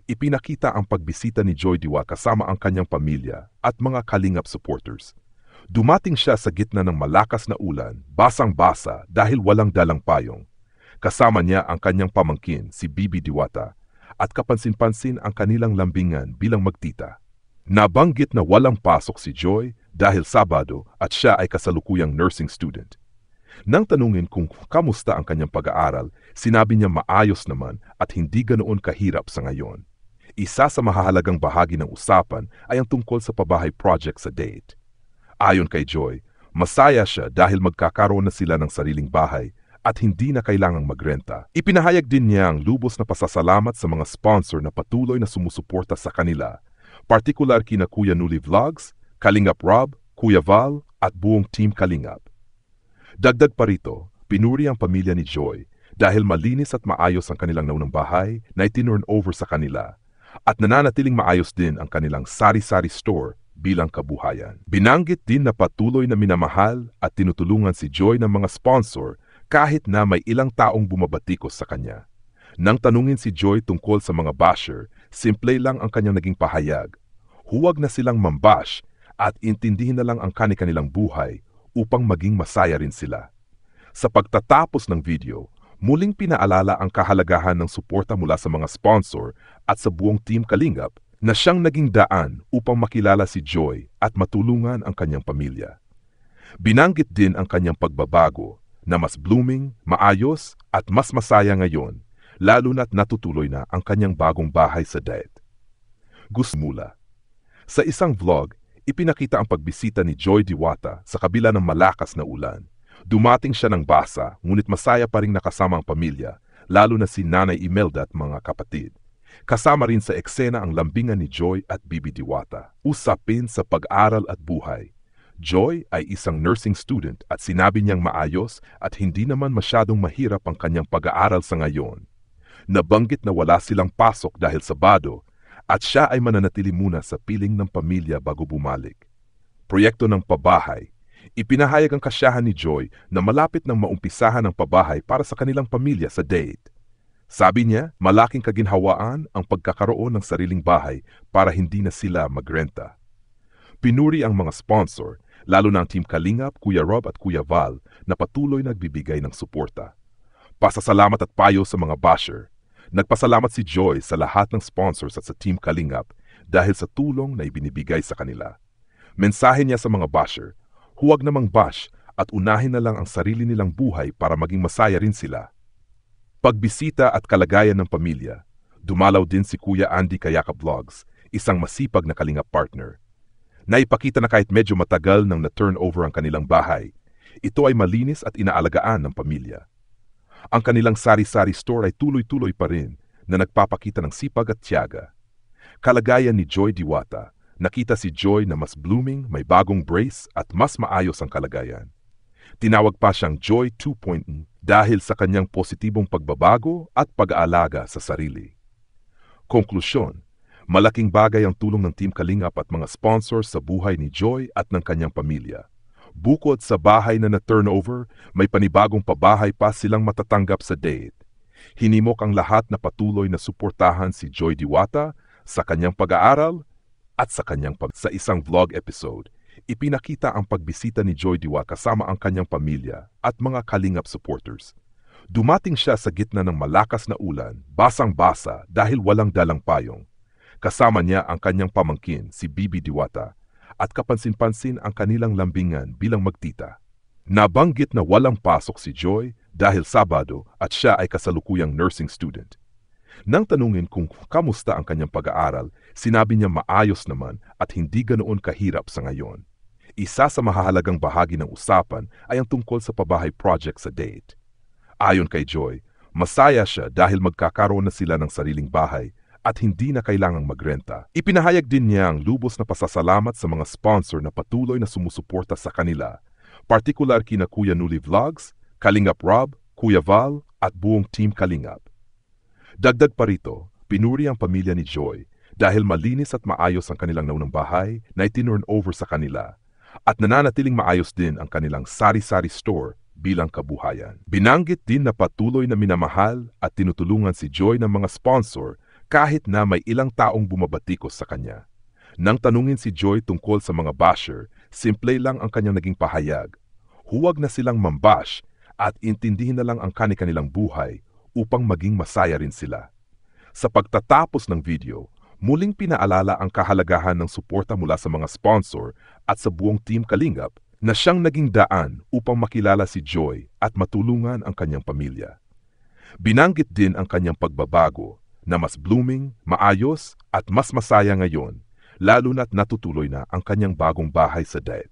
Ipinakita ang pagbisita ni Joy Diwa kasama ang kanyang pamilya at mga Kalingap supporters. Dumating siya sa gitna ng malakas na ulan, basang-basa dahil walang dalang payong. Kasama niya ang kanyang pamangkin, si Bibi Diwata, at kapansin-pansin ang kanilang lambingan bilang magtita. Nabanggit na walang pasok si Joy dahil Sabado at siya ay kasalukuyang nursing student. Nang tanungin kung kamusta ang kanyang pag-aaral, sinabi niya maayos naman at hindi ganoon kahirap sa ngayon. Isa sa mahahalagang bahagi ng usapan ay ang tungkol sa pabahay project sa date. Ayon kay Joy, masaya siya dahil magkakaroon na sila ng sariling bahay at hindi na kailangang magrenta. Ipinahayag din niya ang lubos na pasasalamat sa mga sponsor na patuloy na sumusuporta sa kanila, partikular kina Kuya Nuli Vlogs, Kalingap Rob, Kuya Val at buong Team Kalingap. Dagdag pa rito, pinuri ang pamilya ni Joy dahil malinis at maayos ang kanilang naunang bahay na itinurn over sa kanila at nananatiling maayos din ang kanilang sari-sari store bilang kabuhayan. Binanggit din na patuloy na minamahal at tinutulungan si Joy ng mga sponsor kahit na may ilang taong bumabatikos sa kanya. Nang tanungin si Joy tungkol sa mga basher, simple lang ang kanyang naging pahayag. Huwag na silang mambash at intindihin na lang ang kanilang buhay upang maging masaya rin sila. Sa pagtatapos ng video, muling pinaalala ang kahalagahan ng suporta mula sa mga sponsor at sa buong Team Kalingap na siyang naging daan upang makilala si Joy at matulungan ang kanyang pamilya. Binanggit din ang kanyang pagbabago na mas blooming, maayos at mas masaya ngayon, lalo na't natutuloy na ang kanyang bagong bahay sa Daet. Gusmula. Sa isang vlog, ipinakita ang pagbisita ni Joy Diwata sa kabila ng malakas na ulan. Dumating siya ng basa, ngunit masaya pa rin nakasama ang pamilya, lalo na si Nanay Imelda at mga kapatid. Kasama rin sa eksena ang lambingan ni Joy at Bibi Diwata. Usapin sa pag-aral at buhay. Joy ay isang nursing student at sinabi niyang maayos at hindi naman masyadong mahirap ang kanyang pag-aaral sa ngayon. Nabanggit na wala silang pasok dahil Sabado, at siya ay mananatili muna sa piling ng pamilya bago bumalik. Proyekto ng pabahay. Ipinahayag ang kasiyahan ni Joy na malapit nang maumpisahan ang pabahay para sa kanilang pamilya sa Daet. Sabi niya, malaking kaginhawaan ang pagkakaroon ng sariling bahay para hindi na sila magrenta. Pinuri ang mga sponsor, lalo na ang Team Kalingap, Kuya Rob at Kuya Val na patuloy nagbibigay ng suporta. Pasasalamat at payo sa mga basher. Nagpasalamat si Joy sa lahat ng sponsors at sa Team Kalingap dahil sa tulong na ibinibigay sa kanila. Mensahe niya sa mga basher, huwag namang bash at unahin na lang ang sarili nilang buhay para maging masaya rin sila. Pagbisita at kalagayan ng pamilya. Dumalaw din si Kuya Andy Kayaka Vlogs, isang masipag na Kalingap partner. Naipakita na kahit medyo matagal nang na-turnover ang kanilang bahay, ito ay malinis at inaalagaan ng pamilya. Ang kanilang sari-sari store ay tuloy-tuloy pa rin na nagpapakita ng sipag at tiyaga. Kalagayan ni Joy Diwata, nakita si Joy na mas blooming, may bagong brace at mas maayos ang kalagayan. Tinawag pa siyang Joy 2.0 dahil sa kanyang positibong pagbabago at pag-aalaga sa sarili. Konklusyon, malaking bagay ang tulong ng Team Kalingap at mga sponsors sa buhay ni Joy at ng kanyang pamilya. Bukod sa bahay na na-turnover, may panibagong pabahay pa silang matatanggap sa Daet. Hinimok ang lahat na patuloy na suportahan si Joy Diwata sa kanyang pag-aaral at sa kanyang Sa isang vlog episode, ipinakita ang pagbisita ni Joy Diwa kasama ang kanyang pamilya at mga Kalingap supporters. Dumating siya sa gitna ng malakas na ulan, basang-basa dahil walang dalang payong. Kasama niya ang kanyang pamangkin, si Bibi Diwata, at kapansin-pansin ang kanilang lambingan bilang magtita. Nabanggit na walang pasok si Joy dahil Sabado at siya ay kasalukuyang nursing student. Nang tanungin kung kamusta ang kanyang pag-aaral, sinabi niya maayos naman at hindi ganoon kahirap sa ngayon. Isa sa mahahalagang bahagi ng usapan ay ang tungkol sa pabahay project sa Daet. Ayon kay Joy, masaya siya dahil magkakaroon na sila ng sariling bahay at hindi na kailangang magrenta. Ipinahayag din niya ang lubos na pasasalamat sa mga sponsor na patuloy na sumusuporta sa kanila, partikular kina Kuya Nuli Vlogs, Kalingap Rob, Kuya Val at buong Team Kalingap. Dagdag pa rito, pinuri ang pamilya ni Joy dahil malinis at maayos ang kanilang naunang bahay na itinurn over sa kanila at nananatiling maayos din ang kanilang sari-sari store bilang kabuhayan. Binanggit din na patuloy na minamahal at tinutulungan si Joy ng mga sponsor kahit na may ilang taong bumabatikos sa kanya. Nang tanungin si Joy tungkol sa mga basher, simple lang ang kanyang naging pahayag. Huwag na silang mambash at intindihin na lang ang kanilang buhay upang maging masaya rin sila. Sa pagtatapos ng video, muling pinaalala ang kahalagahan ng suporta mula sa mga sponsor at sa buong Team Kalingap na siyang naging daan upang makilala si Joy at matulungan ang kanyang pamilya. Binanggit din ang kanyang pagbabago na mas blooming, maayos at mas masaya ngayon, lalo na't natutuloy na ang kanyang bagong bahay sa Daet.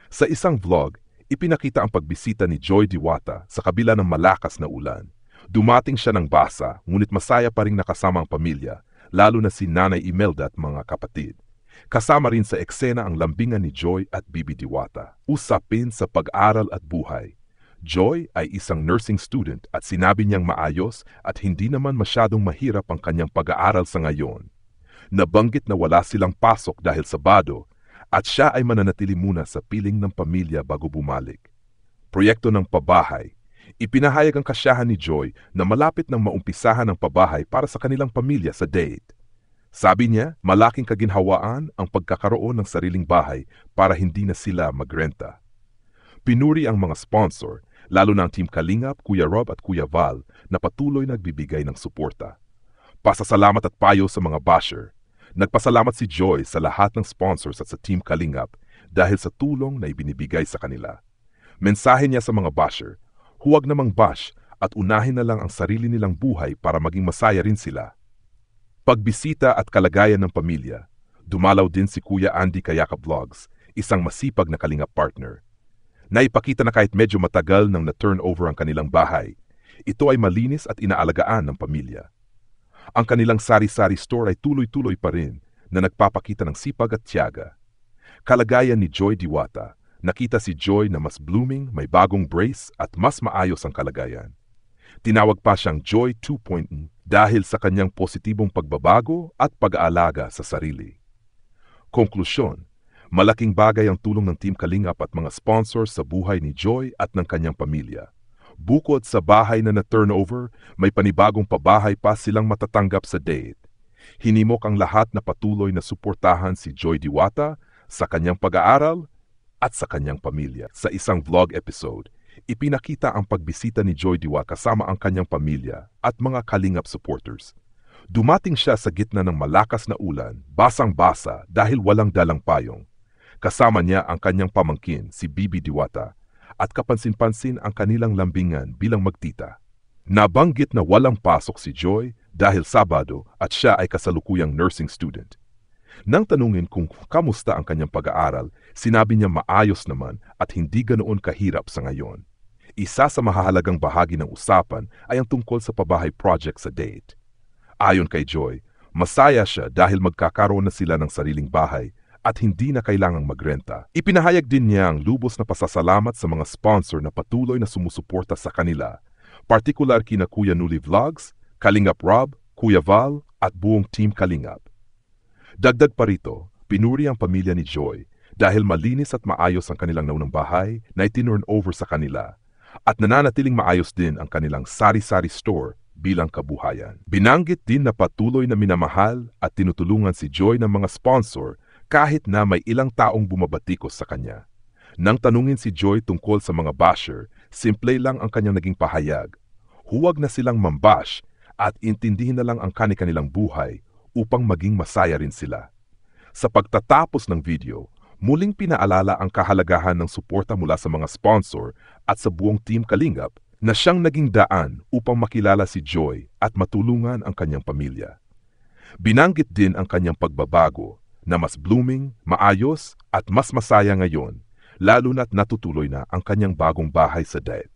Sa isang vlog, ipinakita ang pagbisita ni Joy Diwata sa kabila ng malakas na ulan. Dumating siya ng basa, ngunit masaya pa rin nakasama ang pamilya, lalo na si Nanay Imelda at mga kapatid. Kasama rin sa eksena ang lambingan ni Joy at Bibi Diwata. Usapin sa pag-aral at buhay. Joy ay isang nursing student at sinabi niyang maayos at hindi naman masyadong mahirap ang kanyang pag-aaral sa ngayon. Nabanggit na wala silang pasok dahil Sabado at siya ay mananatili muna sa piling ng pamilya bago bumalik. Proyekto ng pabahay. Ipinahayag ang kasiyahan ni Joy na malapit nang maumpisahan ang pabahay para sa kanilang pamilya sa Daet. Sabi niya, malaking kaginhawaan ang pagkakaroon ng sariling bahay para hindi na sila magrenta. Pinuri ang mga sponsor, lalo na ang Team Kalingap, Kuya Rob at Kuya Val na patuloy nagbibigay ng suporta. Pasasalamat at payo sa mga basher. Nagpasalamat si Joy sa lahat ng sponsors at sa Team Kalingap dahil sa tulong na ibinibigay sa kanila. Mensahe niya sa mga basher, huwag namang bash at unahin na lang ang sarili nilang buhay para maging masaya rin sila. Pagbisita at kalagayan ng pamilya. Dumalaw din si Kuya Andy Kayaka Vlogs, isang masipag na Kalingap partner. Naipakita na kahit medyo matagal nang na-turnover ang kanilang bahay, ito ay malinis at inaalagaan ng pamilya. Ang kanilang sari-sari store ay tuloy-tuloy pa rin na nagpapakita ng sipag at tiyaga. Kalagayan ni Joy Diwata, nakita si Joy na mas blooming, may bagong brace at mas maayos ang kalagayan. Tinawag pa siyang Joy 2.0 dahil sa kanyang positibong pagbabago at pag-aalaga sa sarili. Konklusyon, malaking bagay ang tulong ng Team Kalingap at mga sponsors sa buhay ni Joy at ng kanyang pamilya. Bukod sa bahay na na-turnover, may panibagong pabahay pa silang matatanggap sa Daet. Hinimok ang lahat na patuloy na suportahan si Joy Diwata sa kanyang pag-aaral at sa kanyang pamilya. Sa isang vlog episode, ipinakita ang pagbisita ni Joy Diwata kasama ang kanyang pamilya at mga Kalingap supporters. Dumating siya sa gitna ng malakas na ulan, basang-basa dahil walang dalang payong. Kasama niya ang kanyang pamangkin, si Bibi Diwata, at kapansin-pansin ang kanilang lambingan bilang magtita. Nabanggit na walang pasok si Joy dahil Sabado at siya ay kasalukuyang nursing student. Nang tanungin kung kamusta ang kanyang pag-aaral, sinabi niya maayos naman at hindi ganoon kahirap sa ngayon. Isa sa mahahalagang bahagi ng usapan ay ang tungkol sa pabahay project sa Daet. Ayon kay Joy, masaya siya dahil magkakaroon na sila ng sariling bahay at hindi na kailangang magrenta. Ipinahayag din niya ang lubos na pasasalamat sa mga sponsor na patuloy na sumusuporta sa kanila, partikular kina Kuya Nuli Vlogs, Kalingap Rob, Kuya Val at buong Team Kalingap. Dagdag pa rito, pinuri ang pamilya ni Joy dahil malinis at maayos ang kanilang naunang bahay na itinurn over sa kanila at nananatiling maayos din ang kanilang sari-sari store bilang kabuhayan. Binanggit din na patuloy na minamahal at tinutulungan si Joy ng mga sponsor kahit na may ilang taong bumabatikos sa kanya. Nang tanungin si Joy tungkol sa mga basher, simple lang ang kanyang naging pahayag. Huwag na silang mambash at intindihin na lang ang kanilang buhay upang maging masaya rin sila. Sa pagtatapos ng video, muling pinaalala ang kahalagahan ng suporta mula sa mga sponsor at sa buong Team Kalingap na siyang naging daan upang makilala si Joy at matulungan ang kanyang pamilya. Binanggit din ang kanyang pagbabago na mas blooming, maayos at mas masaya ngayon, lalo na't natutuloy na ang kanyang bagong bahay sa Daet.